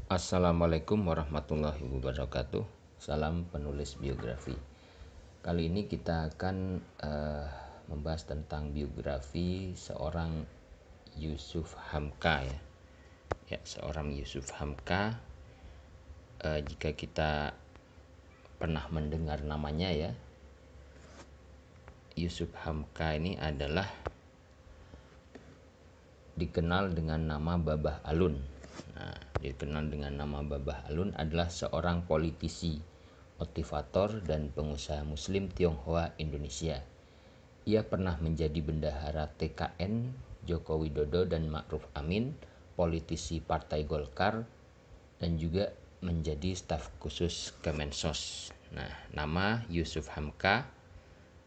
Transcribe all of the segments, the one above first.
Assalamualaikum warahmatullahi wabarakatuh. Salam penulis biografi. Kali ini kita akan membahas tentang biografi seorang Yusuf Hamka ya. Seorang Yusuf Hamka. Jika kita pernah mendengar namanya ya, Yusuf Hamka ini adalah dikenal dengan nama Babah Alun. Dikenal dengan nama Babah Alun adalah seorang politisi, motivator, dan pengusaha Muslim Tionghoa Indonesia. Ia pernah menjadi bendahara TKN Joko Widodo dan Ma'ruf Amin, politisi Partai Golkar, dan juga menjadi staf khusus Kemensos. Nama Yusuf Hamka,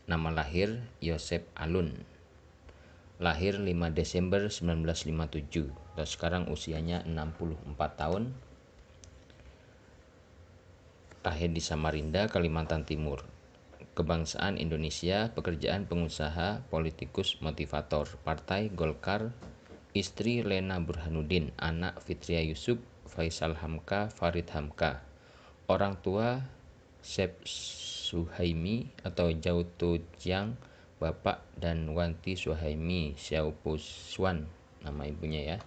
nama lahir Yosep Alun. Lahir 5 Desember 1957, atau sekarang usianya 64 tahun. Lahir di Samarinda, Kalimantan Timur. Kebangsaan Indonesia, pekerjaan pengusaha, politikus, motivator, Partai Golkar. Istri Lena Burhanuddin, anak Fitria Yusuf, Faisal Hamka, Farid Hamka. Orang tua Sep Suhaimi atau Jauto Jiang, Bapak dan Wanti Suhaimi Xiaopo Suan, nama ibunya ya.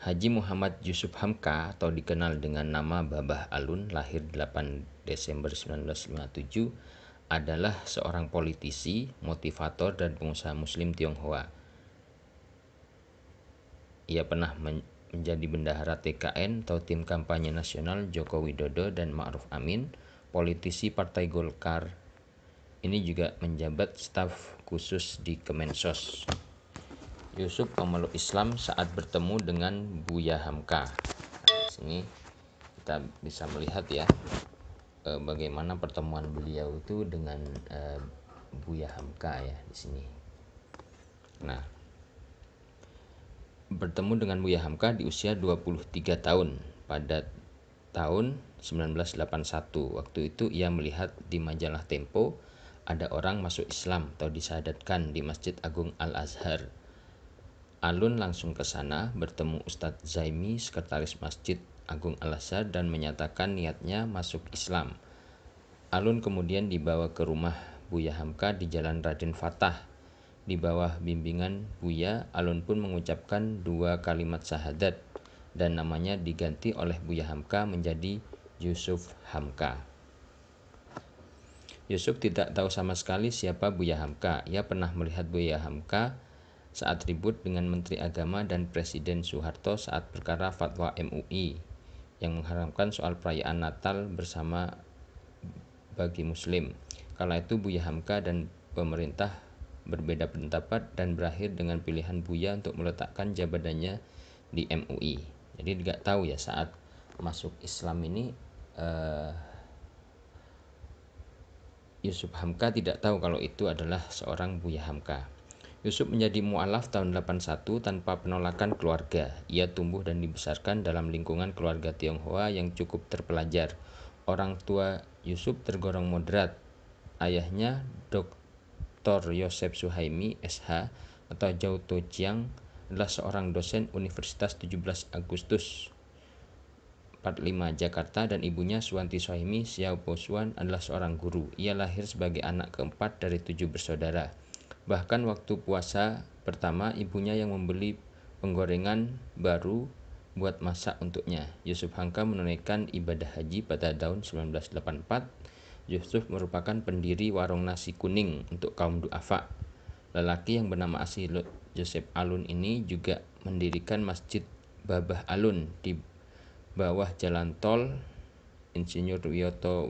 Haji Muhammad Yusuf Hamka atau dikenal dengan nama Babah Alun, lahir 8 Desember 1957, adalah seorang politisi, motivator, dan pengusaha Muslim Tionghoa. Ia pernah menjadi bendahara TKN atau Tim Kampanye Nasional Joko Widodo dan Ma'ruf Amin, politisi Partai Golkar. Ini juga menjabat staf khusus di Kemensos. Yusuf memeluk Islam saat bertemu dengan Buya Hamka. Di sini kita bisa melihat ya bagaimana pertemuan beliau itu dengan Buya Hamka ya di sini. Bertemu dengan Buya Hamka di usia 23 tahun pada tahun 1981. Waktu itu ia melihat di majalah Tempo ada orang masuk Islam atau disahadatkan di Masjid Agung Al-Azhar. Alun langsung ke sana bertemu Ustadz Zaimi, sekretaris Masjid Agung Al-Azhar, dan menyatakan niatnya masuk Islam. Alun kemudian dibawa ke rumah Buya Hamka di Jalan Raden Fatah. Di bawah bimbingan Buya, Alun pun mengucapkan 2 kalimat syahadat dan namanya diganti oleh Buya Hamka menjadi Yusuf Hamka. Yusuf tidak tahu sama sekali siapa Buya Hamka. Ia pernah melihat Buya Hamka saat ribut dengan Menteri Agama dan Presiden Soeharto saat perkara fatwa MUI yang mengharamkan soal perayaan Natal bersama bagi Muslim. Kala itu Buya Hamka dan pemerintah berbeda pendapat dan berakhir dengan pilihan Buya untuk meletakkan jabatannya di MUI. Jadi tidak tahu ya saat masuk Islam ini Yusuf Hamka tidak tahu kalau itu adalah seorang Buya Hamka. Yusuf menjadi mu'alaf tahun 81 tanpa penolakan keluarga. Ia tumbuh dan dibesarkan dalam lingkungan keluarga Tionghoa yang cukup terpelajar. Orang tua Yusuf tergolong moderat. Ayahnya Dr. Yosep Suhaimi, SH, atau Jauto Jiang, adalah seorang dosen Universitas 17 Agustus 45 Jakarta, dan ibunya Suwanti Suhaimi Xiaopo Suan adalah seorang guru. Ia lahir sebagai anak keempat dari 7 bersaudara. Bahkan waktu puasa pertama, ibunya yang membeli penggorengan baru buat masak untuknya. Yusuf Hamka menunaikan ibadah haji pada tahun 1984. Yusuf merupakan pendiri warung nasi kuning untuk kaum duafa. Lelaki yang bernama asli Yosep Alun ini juga mendirikan Masjid Babah Alun di bawah jalan tol Insinyur Wiyoto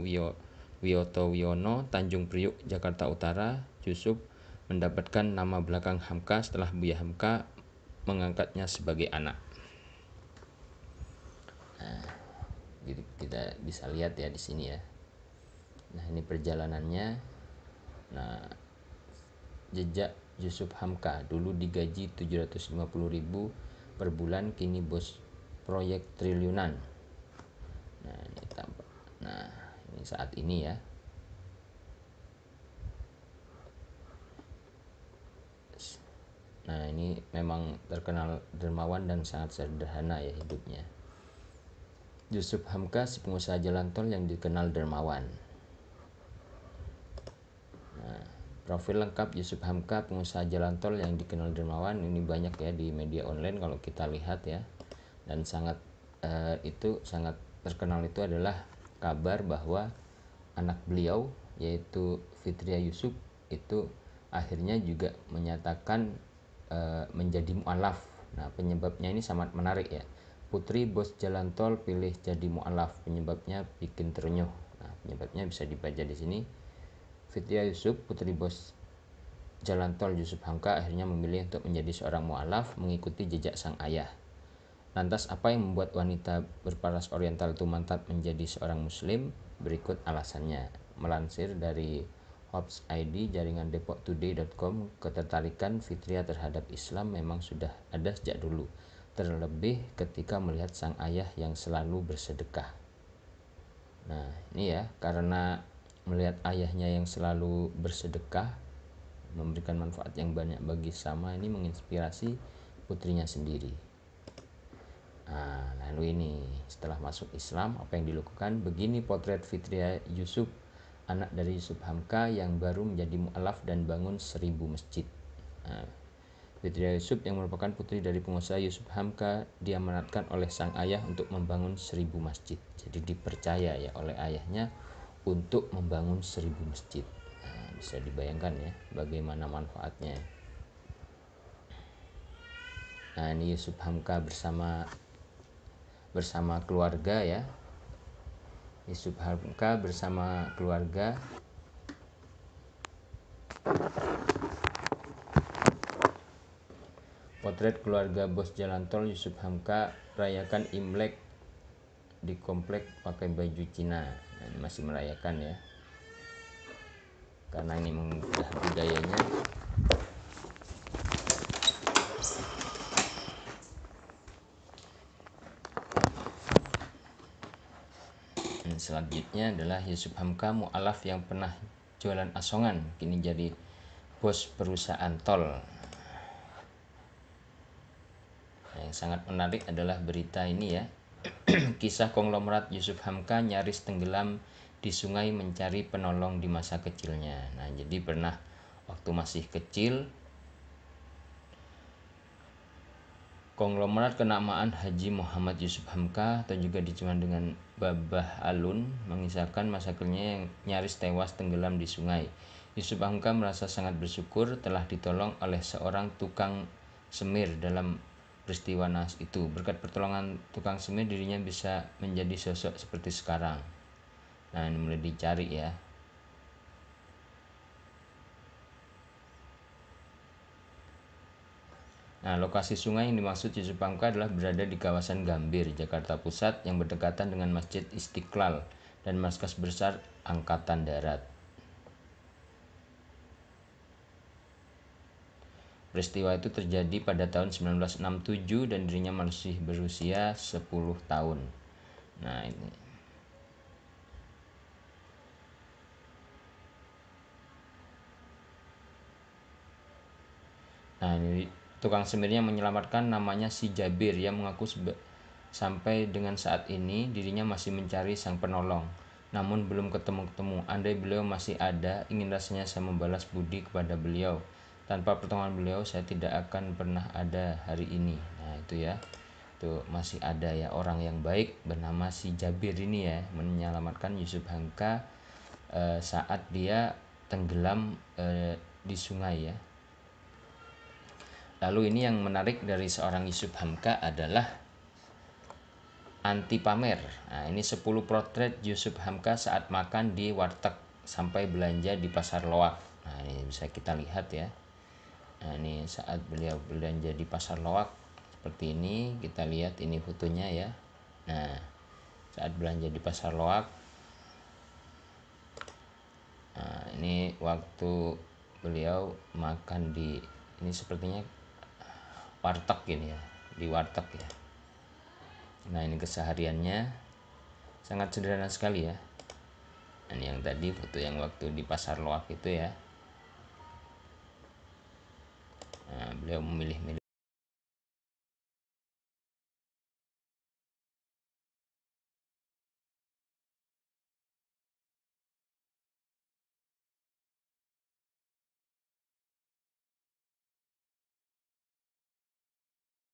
Wiono, Tanjung Priuk, Jakarta Utara. Yusuf mendapatkan nama belakang Hamka setelah Buya Hamka mengangkatnya sebagai anak. Jadi kita bisa lihat ya di sini ya. Ini perjalanannya. Jejak Yusuf Hamka, dulu digaji 750.000 per bulan, kini bos proyek triliunan. Ini saat ini ya. Ini ini memang terkenal dermawan dan sangat sederhana ya hidupnya. Yusuf Hamka, si pengusaha jalan tol yang dikenal dermawan. Nah, profil lengkap Yusuf Hamka, pengusaha jalan tol yang dikenal dermawan, ini banyak ya di media online kalau kita lihat ya. Dan sangat terkenal itu adalah kabar bahwa anak beliau yaitu Fitria Yusuf itu akhirnya juga menyatakan menjadi mu'alaf. Nah, penyebabnya ini sangat menarik ya. Putri bos jalan tol pilih jadi mu'alaf, penyebabnya bikin terenyuh. Nah, penyebabnya bisa dibaca di sini. Fitria Yusuf, putri bos jalan tol Yusuf Hamka, akhirnya memilih untuk menjadi seorang mu'alaf mengikuti jejak sang ayah. Lantas apa yang membuat wanita berparas oriental itu mantap menjadi seorang muslim? Berikut alasannya. Melansir dari Hobbs ID, jaringan depoktoday.com, ketertarikan Fitria terhadap Islam memang sudah ada sejak dulu, terlebih ketika melihat sang ayah yang selalu bersedekah. Nah, ini ya, karena melihat ayahnya yang selalu bersedekah, memberikan manfaat yang banyak bagi sesama, ini menginspirasi putrinya sendiri. Nah, lalu ini setelah masuk Islam apa yang dilakukan? Begini potret Fitria Yusuf, anak dari Yusuf Hamka yang baru menjadi mu'alaf dan bangun 1000 masjid. Nah, Fitria Yusuf yang merupakan putri dari pengusaha Yusuf Hamka diamanatkan oleh sang ayah untuk membangun 1000 masjid. Jadi dipercaya ya oleh ayahnya untuk membangun 1000 masjid. Nah, bisa dibayangkan ya bagaimana manfaatnya. Nah, ini Yusuf Hamka bersama keluarga ya. Yusuf Hamka bersama keluarga potret keluarga bos jalan tol Yusuf Hamka rayakan Imlek di komplek pakai baju Cina. Nah, ini masih merayakan ya, karena ini sudah budayanya. Selanjutnya adalah Yusuf Hamka, mu'alaf yang pernah jualan asongan kini jadi bos perusahaan tol. Nah, yang sangat menarik adalah berita ini ya. Kisah konglomerat Yusuf Hamka nyaris tenggelam di sungai mencari penolong di masa kecilnya. Nah, jadi pernah waktu masih kecil, konglomerat kenamaan Haji Muhammad Yusuf Hamka atau juga dikenal dengan Babah Alun mengisahkan masa kecilnya yang nyaris tewas tenggelam di sungai. Yusuf Hamka merasa sangat bersyukur telah ditolong oleh seorang tukang semir dalam peristiwa naas itu. Berkat pertolongan tukang semir dirinya bisa menjadi sosok seperti sekarang. Nah, ini mulai dicari ya. Nah, lokasi sungai yang dimaksud Yusuf Hamka adalah berada di kawasan Gambir, Jakarta Pusat yang berdekatan dengan Masjid Istiqlal dan markas besar Angkatan Darat. Peristiwa itu terjadi pada tahun 1967 dan dirinya masih berusia 10 tahun. Nah, ini. Nah, ini tukang semirnya menyelamatkan, namanya si Jabir, yang mengaku sampai dengan saat ini dirinya masih mencari sang penolong, namun belum ketemu-ketemu. Andai beliau masih ada, ingin rasanya saya membalas budi kepada beliau. Tanpa pertolongan beliau saya tidak akan pernah ada hari ini. Nah, itu ya, itu masih ada ya orang yang baik bernama si Jabir ini ya, menyelamatkan Yusuf Hamka saat dia tenggelam di sungai ya. Lalu ini yang menarik dari seorang Yusuf Hamka adalah anti pamer. Nah, ini 10 potret Yusuf Hamka saat makan di warteg sampai belanja di pasar Loak. Nah, ini bisa kita lihat ya. Nah, ini saat beliau belanja di pasar Loak seperti ini, kita lihat ini fotonya ya. Nah, saat belanja di pasar Loak. Nah, ini waktu beliau makan di ini sepertinya warteg ini ya, di warteg ya. Nah, ini kesehariannya sangat sederhana sekali ya. Ini yang tadi foto yang waktu di pasar Loak itu ya. Nah, beliau memilih